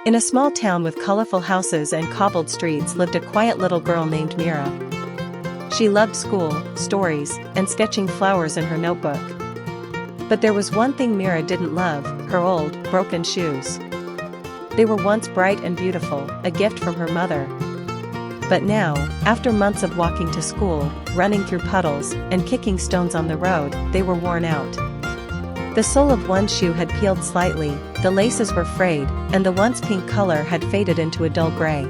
In a small town with colorful houses and cobbled streets lived a quiet little girl named Mira. She loved school, stories, and sketching flowers in her notebook. But there was one thing Mira didn't love: her old, broken shoes. They were once bright and beautiful, a gift from her mother. But now, after months of walking to school, running through puddles, and kicking stones on the road, they were worn out. The sole of one shoe had peeled slightly, the laces were frayed, and the once pink color had faded into a dull gray.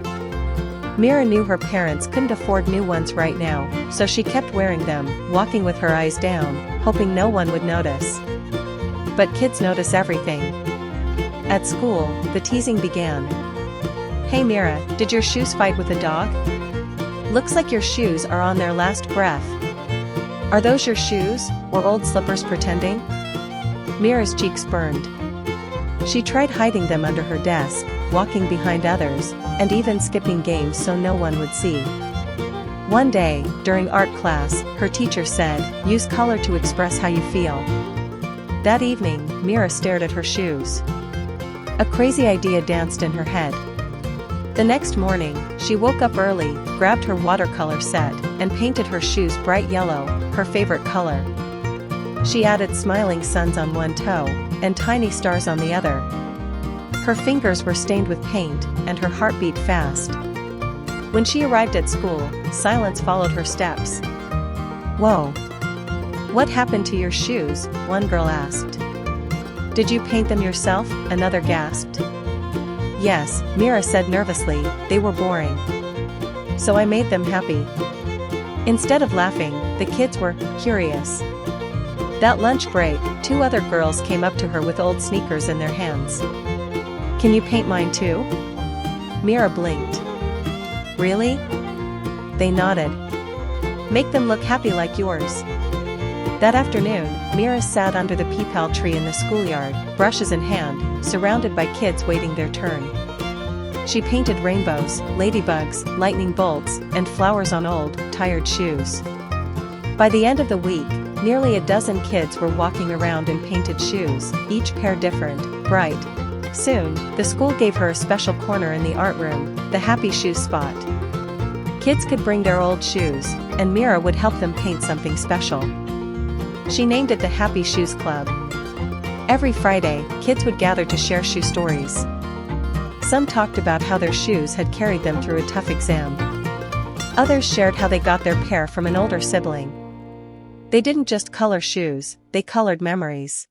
Mira knew her parents couldn't afford new ones right now, so she kept wearing them, walking with her eyes down, hoping no one would notice. But kids notice everything. At school, the teasing began. "Hey Mira, did your shoes fight with a dog? Looks like your shoes are on their last breath. Are those your shoes, or old slippers pretending?" Mira's cheeks burned. She tried hiding them under her desk, walking behind others, and even skipping games so no one would see. One day, during art class, her teacher said, "Use color to express how you feel." That evening, Mira stared at her shoes. A crazy idea danced in her head. The next morning, she woke up early, grabbed her watercolor set, and painted her shoes bright yellow, her favorite color. She added smiling suns on one toe, and tiny stars on the other. Her fingers were stained with paint, and her heart beat fast. When she arrived at school, silence followed her steps. "Whoa! What happened to your shoes?" one girl asked. "Did you paint them yourself?" another gasped. "Yes," Mira said nervously, "they were boring. So I made them happy." Instead of laughing, the kids were curious. That lunch break, two other girls came up to her with old sneakers in their hands. "Can you paint mine too?" Mira blinked. "Really?" They nodded. "Make them look happy like yours." That afternoon, Mira sat under the peepal tree in the schoolyard, brushes in hand, surrounded by kids waiting their turn. She painted rainbows, ladybugs, lightning bolts, and flowers on old, tired shoes. By the end of the week, nearly a dozen kids were walking around in painted shoes, each pair different, bright. Soon, the school gave her a special corner in the art room, the happy shoe spot. Kids could bring their old shoes, and Mira would help them paint something special. She named it the Happy Shoes Club. Every Friday, kids would gather to share shoe stories. Some talked about how their shoes had carried them through a tough exam. Others shared how they got their pair from an older sibling. They didn't just color shoes, they colored memories.